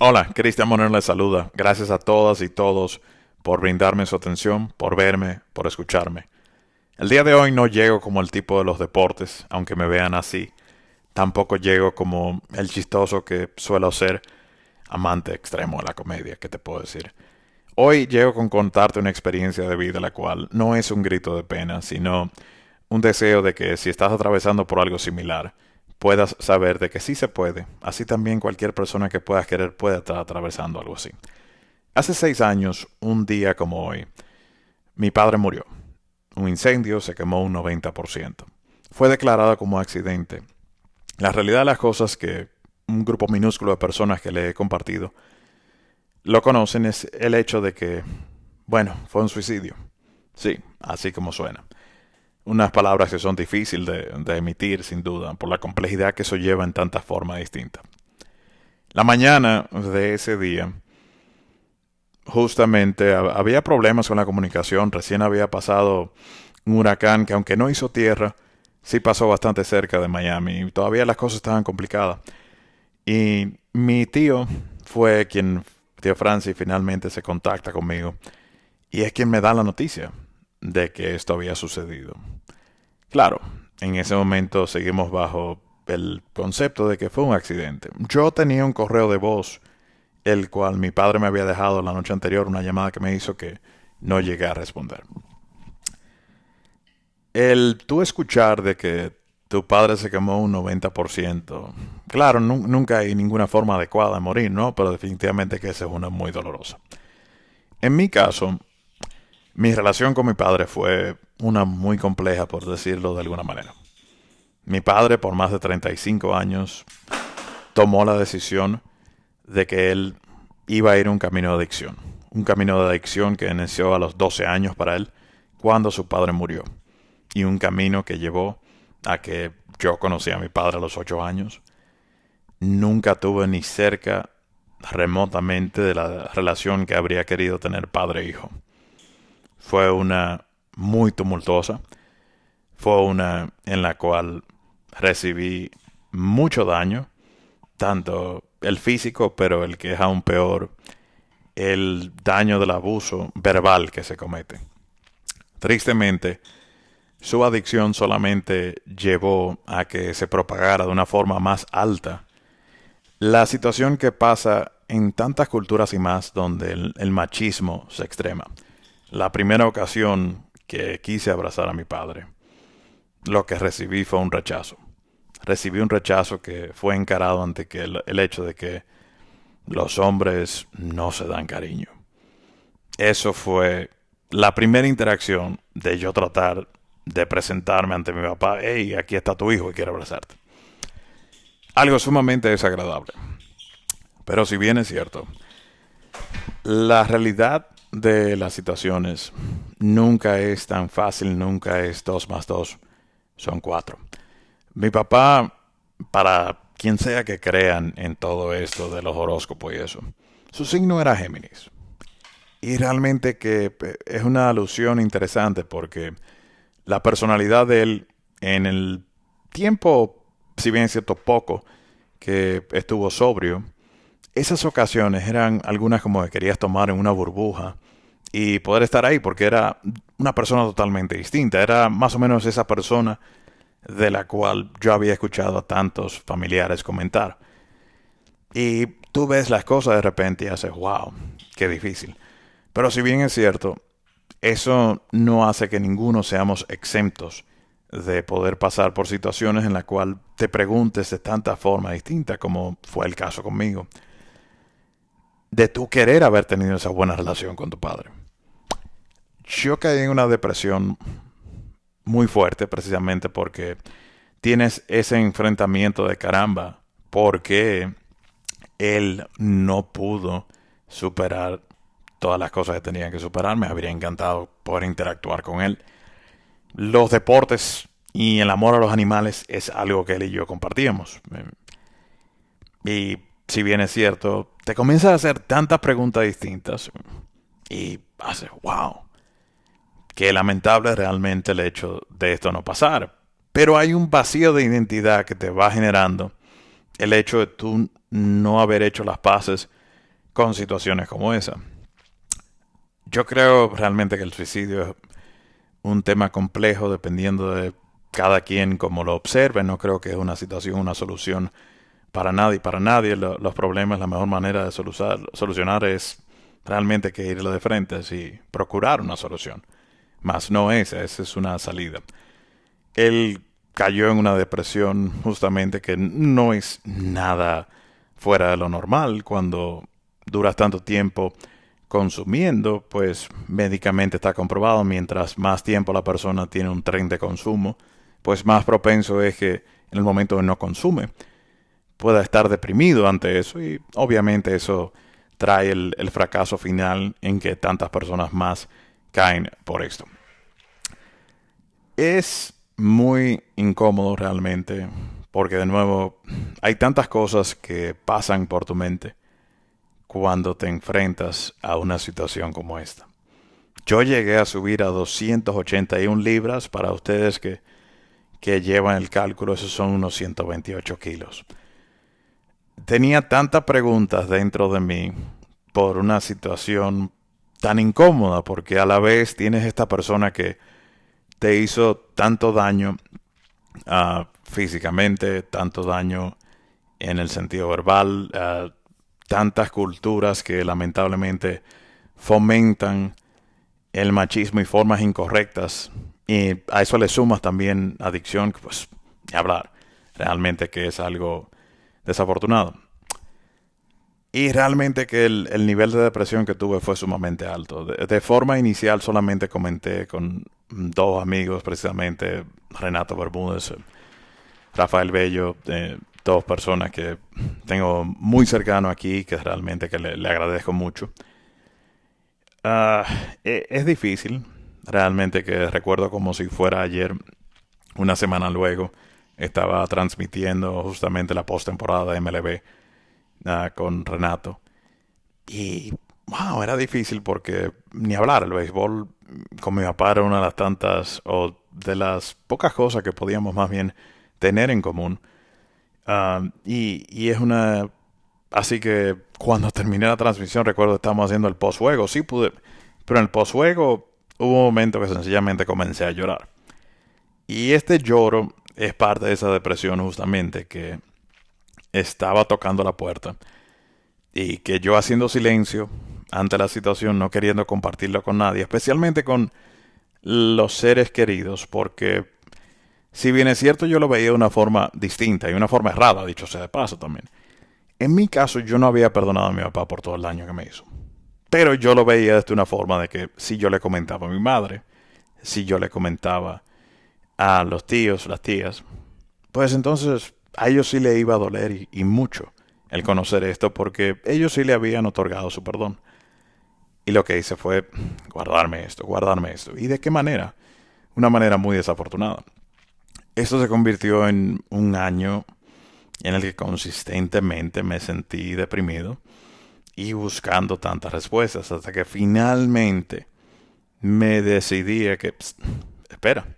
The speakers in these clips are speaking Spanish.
Hola, Cristian Monero les saluda. Gracias a todas y todos por brindarme su atención, por verme, por escucharme. El día de hoy no llego como el tipo de los deportes, aunque me vean así. Tampoco llego como el chistoso que suelo ser, amante extremo de la comedia, ¿qué te puedo decir? Hoy llego con contarte una experiencia de vida la cual no es un grito de pena, sino un deseo de que si estás atravesando por algo similar, puedas saber de que sí se puede. Así también cualquier persona que puedas querer puede estar atravesando algo así. Hace 6 años, un día como hoy, mi padre murió. Un incendio se quemó un 90%. Fue declarado como accidente. La realidad de las cosas que un grupo minúsculo de personas que le he compartido lo conocen es el hecho de que, bueno, fue un suicidio. Sí, así como suena. Unas palabras que son difíciles de emitir, sin duda, por la complejidad que eso lleva en tantas formas distintas. La mañana de ese día, justamente había problemas con la comunicación. Recién había pasado un huracán que, aunque no hizo tierra, sí pasó bastante cerca de Miami. Y todavía las cosas estaban complicadas. Y mi tío fue quien, tío Francis, finalmente se contacta conmigo. Y es quien me da la noticia de que esto había sucedido. Claro, en ese momento seguimos bajo el concepto de que fue un accidente. Yo tenía un correo de voz, el cual mi padre me había dejado la noche anterior, una llamada que me hizo que no llegué a responder. El tú escuchar de que tu padre se quemó un 90%, claro, nunca hay ninguna forma adecuada de morir, ¿no? Pero definitivamente que esa es una muy dolorosa. En mi caso, mi relación con mi padre fue una muy compleja, por decirlo de alguna manera. Mi padre, por más de 35 años, tomó la decisión de que él iba a ir un camino de adicción. Un camino de adicción que inició a los 12 años para él, cuando su padre murió. Y un camino que llevó a que yo conocí a mi padre a los 8 años. Nunca tuve ni cerca remotamente de la relación que habría querido tener padre e hijo. Fue una muy tumultuosa. Fue una en la cual recibí mucho daño, tanto el físico, pero el que es aún peor, el daño del abuso verbal que se comete. Tristemente, su adicción solamente llevó a que se propagara de una forma más alta la situación que pasa en tantas culturas y más donde el machismo se extrema. La primera ocasión que quise abrazar a mi padre, lo que recibí fue un rechazo. Recibí un rechazo que fue encarado ante que el hecho de que los hombres no se dan cariño. Eso fue la primera interacción de yo tratar de presentarme ante mi papá. Hey, aquí está tu hijo y quiere abrazarte. Algo sumamente desagradable. Pero si bien es cierto, la realidad de las situaciones nunca es tan fácil, nunca es 2 más 2 son 4. Mi papá, para quien sea que crean en todo esto de los horóscopos y eso, su signo era Géminis. Y realmente que es una alusión interesante porque la personalidad de él en el tiempo, si bien es cierto poco, que estuvo sobrio, esas ocasiones eran algunas como que querías tomar en una burbuja y poder estar ahí porque era una persona totalmente distinta. Era más o menos esa persona de la cual yo había escuchado a tantos familiares comentar. Y tú ves las cosas de repente y haces, wow, qué difícil. Pero si bien es cierto, eso no hace que ninguno seamos exentos de poder pasar por situaciones en las cuales te preguntes de tanta forma distinta como fue el caso conmigo, de tu querer haber tenido esa buena relación con tu padre. Yo caí en una depresión muy fuerte precisamente porque tienes ese enfrentamiento de caramba, porque él no pudo superar todas las cosas que tenía que superar. Me habría encantado poder interactuar con él. Los deportes y el amor a los animales es algo que él y yo compartíamos. Y si bien es cierto, te comienzas a hacer tantas preguntas distintas y haces, wow, qué lamentable realmente el hecho de esto no pasar. Pero hay un vacío de identidad que te va generando el hecho de tú no haber hecho las paces con situaciones como esa. Yo creo realmente que el suicidio es un tema complejo dependiendo de cada quien como lo observe. No creo que es una situación, una solución para nadie. Para nadie los problemas, la mejor manera de solucionar es realmente que irle de frente y procurar una solución. Más no esa es una salida. Él cayó en una depresión justamente que no es nada fuera de lo normal cuando duras tanto tiempo consumiendo, pues médicamente está comprobado, mientras más tiempo la persona tiene un tren de consumo, pues más propenso es que en el momento de no consume pueda estar deprimido ante eso y obviamente eso trae el fracaso final en que tantas personas más caen por esto. Es muy incómodo realmente porque de nuevo hay tantas cosas que pasan por tu mente cuando te enfrentas a una situación como esta. Yo llegué a subir a 281 libras. Para ustedes que llevan el cálculo, esos son unos 128 kilos. Tenía tantas preguntas dentro de mí por una situación tan incómoda, porque a la vez tienes esta persona que te hizo tanto daño físicamente, tanto daño en el sentido verbal, tantas culturas que lamentablemente fomentan el machismo y formas incorrectas. Y a eso le sumas también adicción, pues, ni hablar. Realmente que es algo desafortunado. Y realmente que el nivel de depresión que tuve fue sumamente alto. De forma inicial solamente comenté con dos amigos, precisamente Renato Bermúdez, Rafael Bello, dos personas que tengo muy cercano aquí, que realmente que le agradezco mucho. Ah, es difícil, realmente que recuerdo como si fuera ayer, una semana luego, estaba transmitiendo justamente la postemporada de MLB con Renato. Y, wow, era difícil porque ni hablar, el béisbol con mi papá era una de las tantas, o de las pocas cosas que podíamos más bien tener en común. Y es una... Así que cuando terminé la transmisión, recuerdo que estábamos haciendo el post-juego. Sí pude, pero en el post-juego hubo un momento que sencillamente comencé a llorar. Y este lloro es parte de esa depresión justamente que estaba tocando la puerta y que yo haciendo silencio ante la situación, no queriendo compartirlo con nadie, especialmente con los seres queridos, porque si bien es cierto yo lo veía de una forma distinta y una forma errada, dicho sea de paso también. En mi caso yo no había perdonado a mi papá por todo el daño que me hizo. Pero yo lo veía desde una forma de que si yo le comentaba a mi madre, si yo le comentaba a los tíos, las tías, pues entonces a ellos sí le iba a doler y mucho el conocer esto porque ellos sí le habían otorgado su perdón. Y lo que hice fue guardarme esto, guardarme esto. ¿Y de qué manera? Una manera muy desafortunada. Esto se convirtió en un año en el que consistentemente me sentí deprimido y buscando tantas respuestas hasta que finalmente me decidí a que, pst, espera,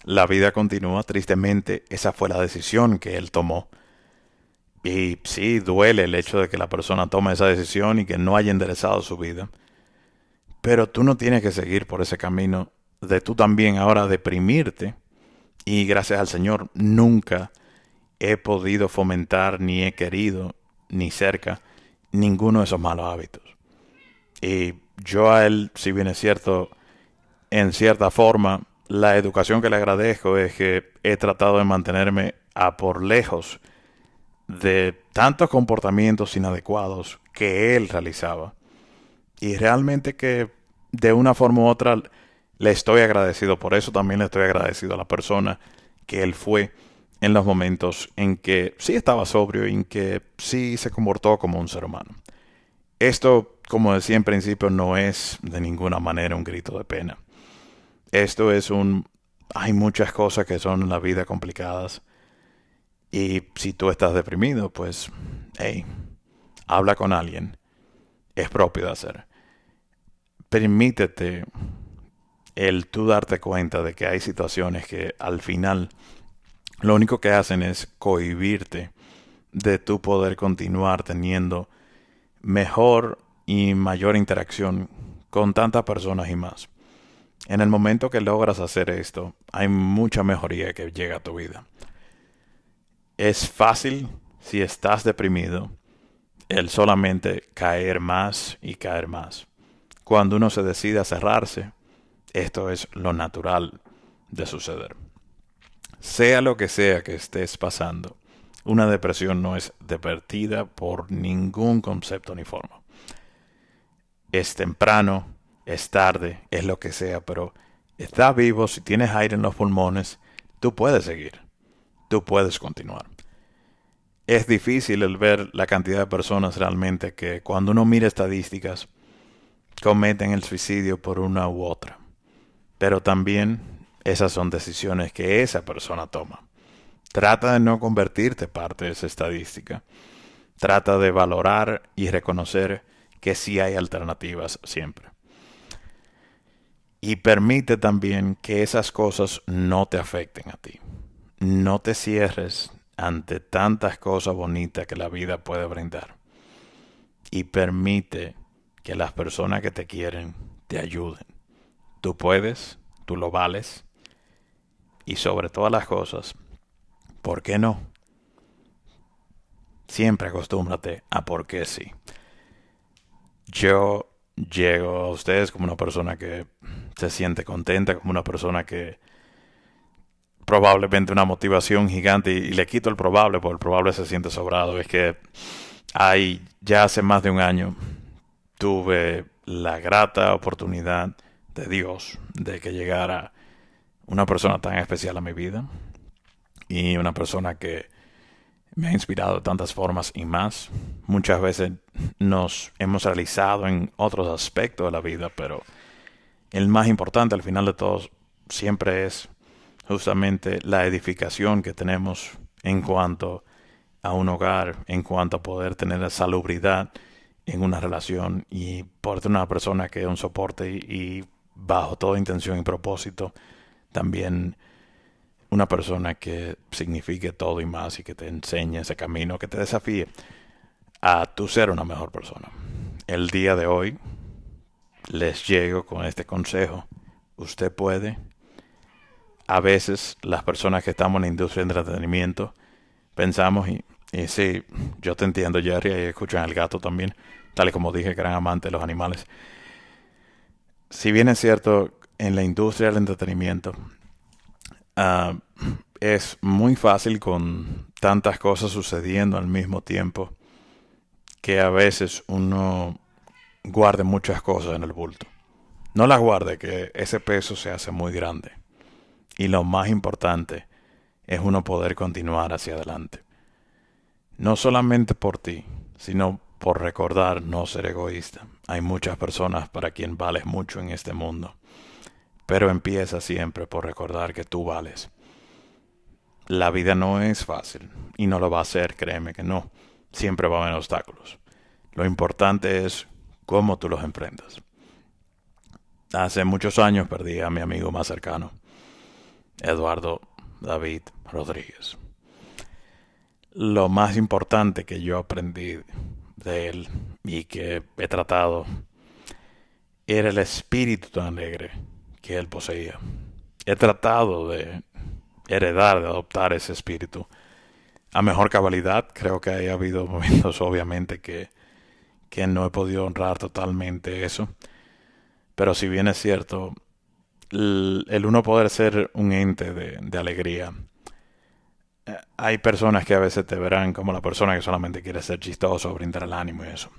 la vida continúa. Tristemente, esa fue la decisión que él tomó. Y sí, duele el hecho de que la persona tome esa decisión y que no haya enderezado su vida. Pero tú no tienes que seguir por ese camino de tú también ahora deprimirte. Y gracias al Señor nunca he podido fomentar, ni he querido, ni cerca, ninguno de esos malos hábitos. Y yo a él, si bien es cierto, en cierta forma, la educación que le agradezco es que he tratado de mantenerme a por lejos de tantos comportamientos inadecuados que él realizaba. Y realmente que de una forma u otra le estoy agradecido por eso. También le estoy agradecido a la persona que él fue en los momentos en que sí estaba sobrio y en que sí se comportó como un ser humano. Esto, como decía en principio, no es de ninguna manera un grito de pena. Esto es un... Hay muchas cosas que son en la vida complicadas. Y si tú estás deprimido, pues, hey, habla con alguien. Es propio de hacer. Permítete el tú darte cuenta de que hay situaciones que al final lo único que hacen es cohibirte de tu poder continuar teniendo mejor y mayor interacción con tantas personas y más. En el momento que logras hacer esto, hay mucha mejoría que llega a tu vida. Es fácil, si estás deprimido, el solamente caer más y caer más. Cuando uno se decide a cerrarse, esto es lo natural de suceder. Sea lo que sea que estés pasando, una depresión no es divertida por ningún concepto ni forma. Es temprano, es tarde, es lo que sea, pero estás vivo, si tienes aire en los pulmones, tú puedes seguir, tú puedes continuar. Es difícil el ver la cantidad de personas realmente que cuando uno mira estadísticas cometen el suicidio por una u otra. Pero también esas son decisiones que esa persona toma. Trata de no convertirte parte de esa estadística. Trata de valorar y reconocer que sí hay alternativas siempre. Y permite también que esas cosas no te afecten a ti. No te cierres ante tantas cosas bonitas que la vida puede brindar. Y permite que las personas que te quieren te ayuden. Tú puedes, tú lo vales. Y sobre todas las cosas, ¿por qué no? Siempre acostúmbrate a por qué sí. Yo llego a ustedes como una persona que se siente contenta, como una persona que probablemente una motivación gigante y le quito el probable porque el probable se siente sobrado. Es que ya hace más de un año tuve la grata oportunidad de Dios de que llegara una persona tan especial a mi vida y una persona que me ha inspirado de tantas formas y más. Muchas veces nos hemos realizado en otros aspectos de la vida, pero el más importante al final de todo siempre es justamente la edificación que tenemos en cuanto a un hogar, en cuanto a poder tener la salubridad en una relación y poder tener una persona que es un soporte y bajo toda intención y propósito también una persona que signifique todo y más y que te enseñe ese camino, que te desafíe a tú ser una mejor persona. El día de hoy les llego con este consejo. Usted puede. A veces las personas que estamos en la industria de entretenimiento pensamos y sí, yo te entiendo, Jerry, y escuchan al gato también, tal y como dije, gran amante de los animales. Si bien es cierto, en la industria del entretenimiento uh, es muy fácil con tantas cosas sucediendo al mismo tiempo que a veces uno guarde muchas cosas en el bulto. No las guarde, que ese peso se hace muy grande. Y lo más importante es uno poder continuar hacia adelante. No solamente por ti, sino por recordar no ser egoísta. Hay muchas personas para quien vales mucho en este mundo. Pero empieza siempre por recordar que tú vales. La vida no es fácil y no lo va a ser, créeme que no. Siempre va a haber obstáculos. Lo importante es cómo tú los enfrentas. Hace muchos años perdí a mi amigo más cercano, Eduardo David Rodríguez. Lo más importante que yo aprendí de él y que he tratado era el espíritu tan alegre que él poseía. He tratado de heredar, de adoptar ese espíritu a mejor cabalidad. Creo que ha habido momentos obviamente que no he podido honrar totalmente eso. Pero si bien es cierto, el uno poder ser un ente de alegría, hay personas que a veces te verán como la persona que solamente quiere ser chistoso, brindar el ánimo y eso.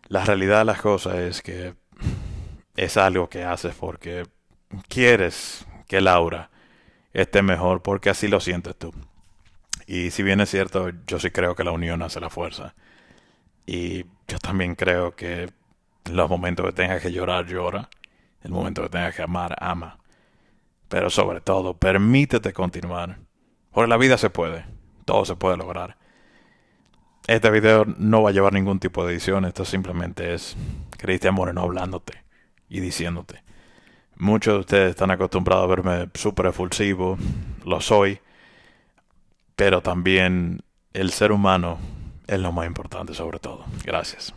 La realidad de las cosas es que es algo que haces porque quieres que el aura esté mejor, porque así lo sientes tú. Y si bien es cierto, yo sí creo que la unión hace la fuerza. Y yo también creo que en los momentos que tengas que llorar, llora. En el momento que tengas que amar, ama. Pero sobre todo, permítete continuar. Porque la vida se puede. Todo se puede lograr. Este video no va a llevar ningún tipo de edición. Esto simplemente es Cristian Moreno hablándote y diciéndote. Muchos de ustedes están acostumbrados a verme súper efusivo. Lo soy. Pero también el ser humano es lo más importante sobre todo. Gracias.